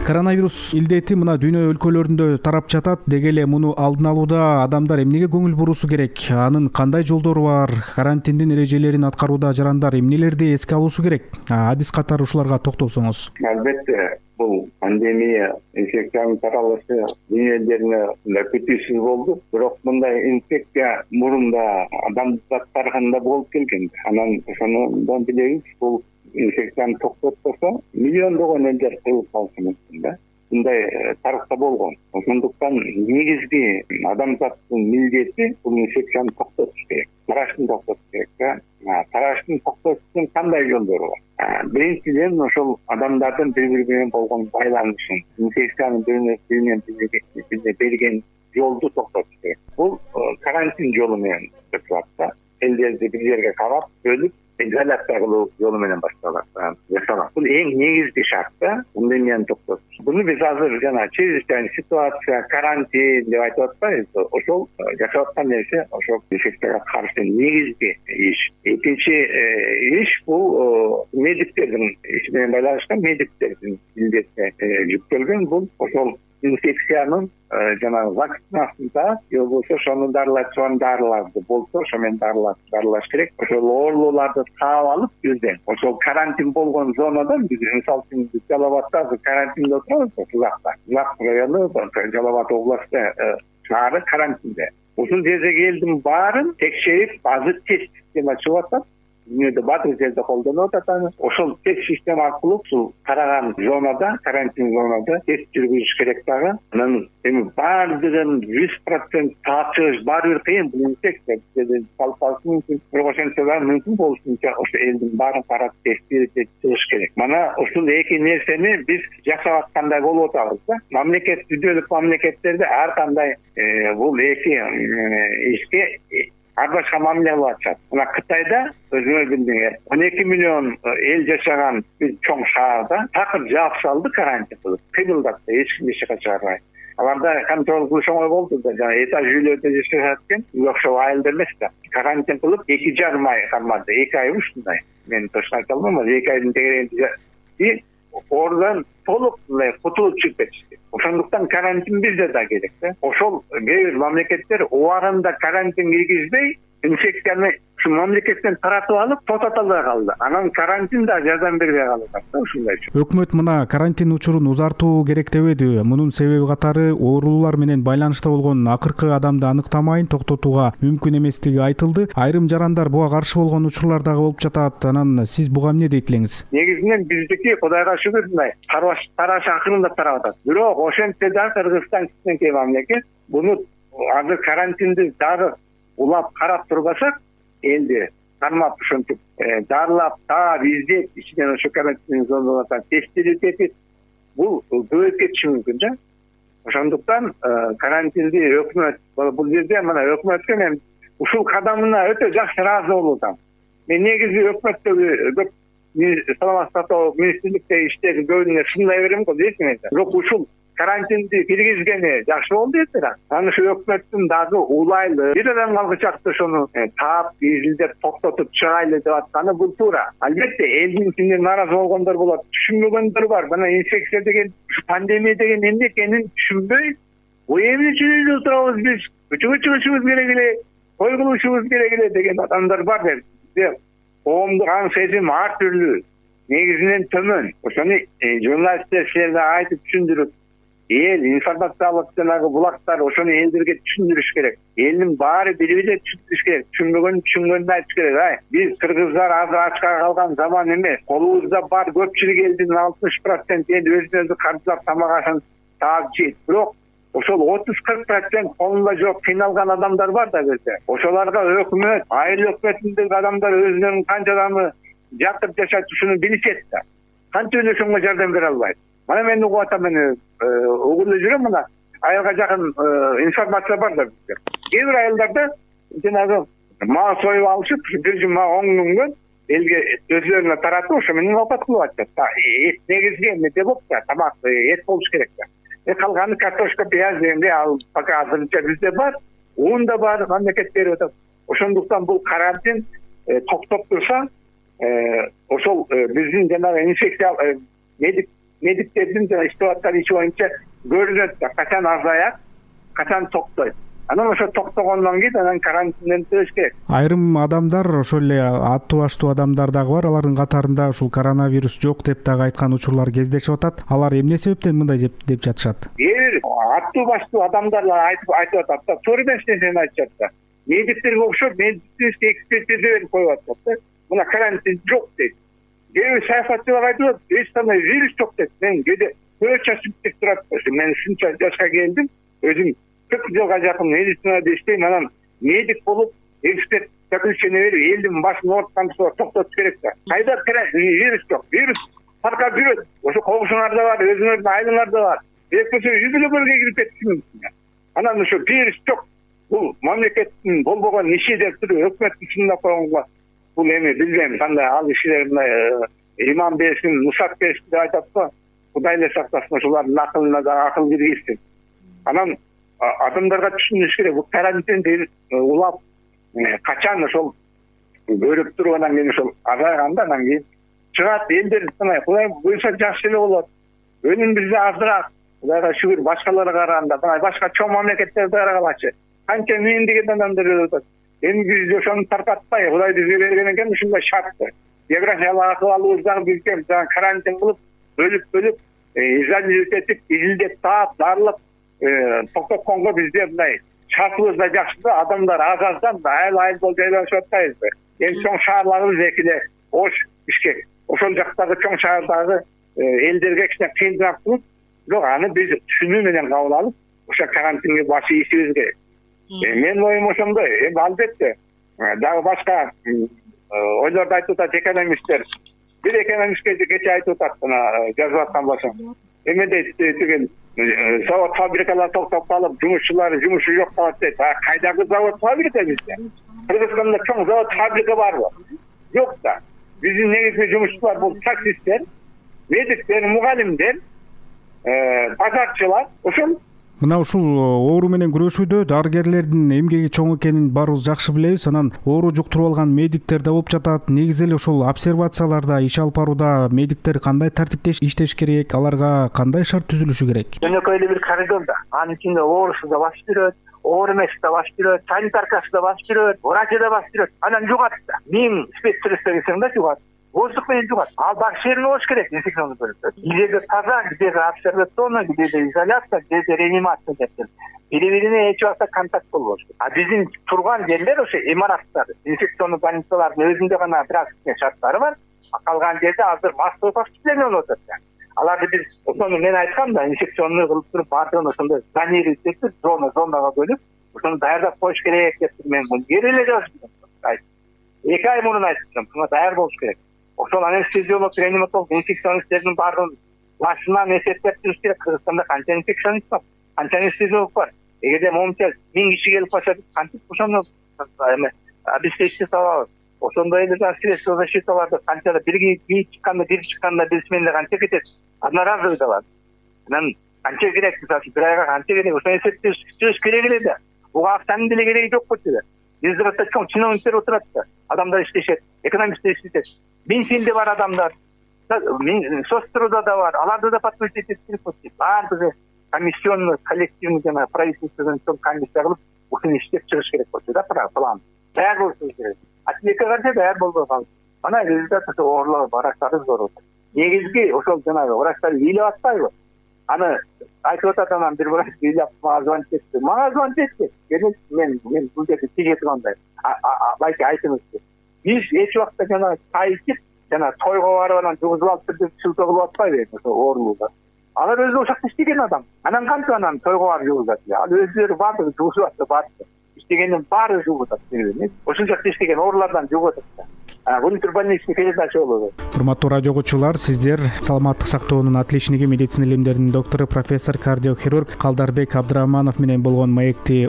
Коронавирус илдети мына дүйнө өлкөлөрүндө тарап жатат. Деги эле муну алдын алууда адамдар эмнеге көңүл буруусу керек? Анын кандай жолдору бар? Карантиндин эрежелерин аткарууда жарандар эмнелерди эске алуусу керек? Адис катары ушуларга токтолсоңуз. Албетте, бул пандемия, инфекциянын таралышы дүйнө элдерине күтүүсүз болду. Бирок мындай инфекция мурунда адам заттарында болуп келген. Анан ошондон билебиз, бул инфекцияны токтотпосо миллиондогон элдер кыйылып калышы мүмкүн да. Мындай тарыхта болгон. Ошондуктан негизги адамзаттын милдети бул инфекцияны токтотуш керек. Тарашын токтотуш керек да. Тарашын токтотуш үчүн кандай жолдору бар? Биринчиден ошол адамдардын бири-бири менен болгон байланышын, инфекциянын бири-бирине берген жолду токтотуш керек. Бул карантин жолу менен өтүп атат. Элдерди бир жерге кабап, бөлүп изоляция кылуу жолу менен башталат. Бул эң негизги шарт да, пандемияны токтотуш. Буну биз азыр жана чрезвычайный ситуация, карантин деп айтып атпайбыз. Ошол жашап аткан нерсе, ошол инфекцияга каршы негизги иш. Экинчи иш бул медиктердин иши менен байланышкан, медиктердин милдетине жүктөлгөн. Бул ошол инфекциянын жанагы вакцинасында, же болбосо ошону дарыларды болсо, ошо менен дарылаш керек. Ошол оорулууларды таап алып бирден ошол карантин болгон зонадан биз мисалы үчүн Жалал Абадда карантинде отурабыз, Узакта. Узак району, Жалал Абад областы шаары карантинде. Ушул жердеги элдин баарын текшерип, азыр тест система чыгып атат. Дүйнөдө баардык жерде колдонуп атат. Ошол тест система аркылуу ушул караган зонада, карантин зонада тест жүргүзүш керек дагы. Анан эми баардыгын 100% таап баары бир кыйын, бул инфекция бизде калпалык мүмкүн. Бирок ошентсе да мүмкүн болушунча ошо элдин баарын карап тестиреп чыгыш керек. Мана ушул эки нерсени биз жашап аткандай болуп атабыз да. Мамлекет, дүнйөлүк мамлекеттерде ар кандай бул эки ишке ар башка мамиле кылып атышат. Мына Кытайда өзүңөр билдиңер, 12 миллион эл жашаган бир чоң шаарда такыр жаап салды карантин кылып. Кыймылдатты, эч ким эч жака чыгарбай. Аларда контроль кылыш оңой болду да, жана этаж үйлөрдө жашашат экен, окшоо айылда эмес да. Карантин кылып 2,5 ай кармады, 2 ай ушундай. Мен точно айта алмайм, 2 айдын тегерегинде oradan толук кутулуп чыгып кетишти. Ошондуктан карантин бизде да керек да. Ошол кээ бир мамлекеттер убагында карантин киргизбей, инфекцияны şu мамлекеттен таратып алып, токтото албай калды. Анан карантин да жардам бербей калат да, ушундай. Өкмөт мына карантин учурун узартуу керек дебеди. Мунун себеби катары оорулуулар менен байланышта болгон акыркы адамды аныктамайын токтотууга мүмкүн эместиги айтылды. Айрым жарандар буга каршы болгон учурлар дагы болуп жатат. Анан сиз буга эмне дейт элеңиз? Негизинен биздики Кудайга шүгүр мындай тараш акырында тарап атат. Бирок ошентсе да Кыргызстан кичинекей мамлекет буну азыр карантинди дагы улап карап турбасак, элди кармап ошентип дарылап, таап, издеп, ичинен ошо карантин зоналардан тестирип этип, бул көбөйүп кетиши мүмкүн да. Ошондуктан карантинди өкмөт, бул жерде мына өкмөткө мен ушул кадамына өтө жакшы ыраазы болуп атам. Мен негизи өкмөттөгү көп саламаттык сактоо министрликтеги иштеги көбүнө сындай берем го дейсиң. Бирок ушул карантинди киргизгени жакшы болду эсера. Анан ушу өкмөттүн дагы улайлы бир адам калгычакты ошону таап, изилдеп, токтотуп чыгайлы деп атканы бул туура. Албетте элдин ичинде нааразы болгондор болот, түшүнбөгөндөр бар. Мына инфекция деген, пандемия деген эмне экенин түшүнбөй, эмне үчүн үйдө отурабыз биз, чыгышыбыз керек эле, той кылышыбыз керек эле деген адамдар бар деп. Коомдук аң сезим ар түрлүү, негизинен төмөн. Ошону журналисттер силерге айтып түшүндүрүп, эл информациялык жанагы булактар ошону элдерге түшүндүрүш керек. Элдин баары бири-бири түшүндүрүш керек. Түшүнгөнүн айтыш керек. Биз кыргыздар азыр ачка калган заман эмес. Колубузда бар көпчүлүк элдин 60% эл өзүн-өзү каржылап тамак ашын таап жейт. Бирок ошол 30-40% колунда жок кыйналган адамдар бар да көздөй. Ошоларга өкмөт, айыл өкмөтүндөгү адамдар өзүнүн канча адамы жатып жашайт ушуну билишет да. Канча эле ошонго жардам бере албайт. Мана мен угуп атам, мен угуп эле жүрөм, мына айылга жакын информация бар да бизде. Кээ бир айылдарда жанагы мал союп алышып, бир жума 10 күнгө элге өзүлөрүнө таратып, ошо менен оокат кылып атышат. Эт негизги эмне болуп да, тамак эт болуш керек да. Калганы картошка, пияз дегенде ал пока азырынча бизде бар, un да бар, мамлекет берип атат. Ошондуктан бул карантин токтоп турса, ошол биздин жанагы инфекция медиктердин жана иштеп аткан иши боюнча көрүнөт да, качан азаят, качан токтойт. Анан ошо токтогондон кийин анан карантинден өтүш керек. Айрым адамдар, ошол эле аттуу баштуу адамдар дагы бар. Алардын катарында ушул коронавирус жок деп дагы айткан учурлар кездешип атат. Алар эмне себептен мындай деп жатышат? Аттуу баштуу адамдар айтып атат да, туура эч нерсени айтышат да. Медиктерге окшоп, медицинский экспертиза берип коюп атат да. Мына карантин жок дейт. Кээ бир саясатчылар айтып атат, эч кандай вирус жок дейт. Мен кээде көз чачып кетип турат. Мен ушунча жашка келдим, өзүм 40 жылга жакын медицинада иштейм, анан медик болуп, эксперт заключение берип, элдин башын оортканды токтотуш керек да. Кайда вирус жок, вирус таркап жүрөт. Ошо кошуңарда бар, өзүңөрдүн айылыңарда бар. Экинчи үй-бүлөлөргө кирип кетиши мүмкүн. Анан ошо вирус жок. Бул мамлекеттин болбогон иши деп туруп өкмөттүн чындап койгонго бул эми билбейм кандай ал кишилер иман берсин, мусак берсин деп айтат го. Кудай эле сактасын, ошолордун акылына да акыл киргизсин. Анан адамдарга түшүнүш керек, бул карантин улап качан ошол көрүп туруп анан кийин ошол азайганда анан кийин чыгат, элдер Кудай буйруса жакшы эле болот. Өнүм бизде азыраак, Кудайга шүгүр, башкаларга караганда, башка чоң мамлекеттерге карагачы канча миңдеген адамдар өлүп атат. Эми биз ошону таркатпай, Кудай бизге берген экен ушундай шартты. Географиялык акыбалыбыз дагы бизге карантин кылып, бөлүп, изолировать этип, изилдеп таап, дарылап токтотконго бизде мындай шартыбыз да жакшы да, адамдар аз-аздан айыл болуп жайлашып атпайбыз. Эми чоң шаарларыбыз экиде, Ош, Бишкек. Ошол жактагы чоң шаардагы элдерге кичине кыйынчылык болуп, бирок аны биз түшүнүү менен кабыл алып, ошо карантинге баш ийишибиз керек. Менин оюм ошондой. Эми албетте дагы башка ойлорду айтып атат экономисттер. Бир экономистке кече айтып атат, жазып аткан болсом. Эме дейт, деген завод фабрикалар токтоп калып, жумушчулар жумушу жок калат дейт. Кайдагы завод фабрика бизде? Кыргызстанда чоң завод фабрика барбы? Жок да. Биздин негизги жумушчулар бул таксисттер, медиктер, мугалимдер, базарчылар. Ошол Мына ушул оору менен күрөшүүдө дарыгерлердин эмгеги чоң экенин баарыбыз жакшы билебиз. Анан оору жуктуруп алган медиктер да болуп жатат. Негизи эле ошол обсервацияларда иш алып барууда медиктер кандай тартипте иштеш керек, аларга кандай шарт түзүлүшү керек? Жөнөкөй эле бир коридордо, анын ичинде оорусу да басып жүрөт, оор эмеси да басып жүрөт, санитаркасы да басып жүрөт, врачы да басып жүрөт. Анан жугат да. 1000 специалист келсең да жугат. Воздух менен жугат. Ал бактерияны болуш керек, инфекционный бөлүктө. Где-то таза, где-то обсервационный, где-то изоляция, где-то реанимация деп. Бири-бирине эч убакта контакт болбош. А биздин турган жерлер ошо имараттар, инфекционный больницалардын өзүндө гана бир аз шарттары бар. Калган жерде азыр массовый поступление болуп атат. Аларды биз ошону мен айткам да, инфекционный кылып туруп, баардыгын ошондой зонировать этип, зонага бөлүп, ошону даярдап коюш керек деп мен бери эле жаздым. 2 ай мурун айттым, буга даяр болуш керек. Ошол анестезиолог, реаниматолог, инфекционисттердин баардыгын башынан эсептеп туруш керек. Кыргызстанда канча инфекционист бар, канча анестезиолог бар. Эгерде момунча 1000 киши келип калса, кантип ошону обеспечить алабыз. Ошондой эле средства защиталарды канча бир чыкканда, бир сменде канча кетет, одноразовый да бар. Анан канча керек, бир айга канча керек, ошону эсептеш керек эле да. Буга акчанын деле кереги жок болчу да. Бизде башка чоң чиновниктер отурат да, адамдар иштешет, экономисттер иштешет. Бенсинде бар адамдар, соцтруда да бар, аларды да подключить этип керек. Баардыгы комиссионный, коллективный жана правительственный комиссия кылып, ушуну иштеп чыгыш керек болчу да, план. Даяр болуш керек. Атлекке каршы даяр болбой калды. Ана результат ошо оорлоо, врачтары зор. Негизги ошол жанагы врачтар ыйлап атпайбы? Аны айтып атат, анан бир врач ыйлап мага звонить этти. Мага звонить этти. Мен бул жерде тиге тургандай. Байке айтыңыз. Биз эч убакта жана тайып, жана тойго барып анан жугузуп алып деп шылтоо кылып атпайбы ошо оорулууга. Алар өзү ошакта иштеген адам. Анан кантип анан тойго барып жугузат? Ал өздөрү баардыгы жугузуп атты, баардыгы. Иштегендин баары жугузат. Ошол жакта иштеген оорулардан жугузат. Внутрибольничный передача болот. Урматтуу радио угуучулар, сиздер саламаттык сактоонун отличниги, медицина илимдеринин доктору, профессор, кардиохирург Калдарбек Абдрахманов менен болгон маекти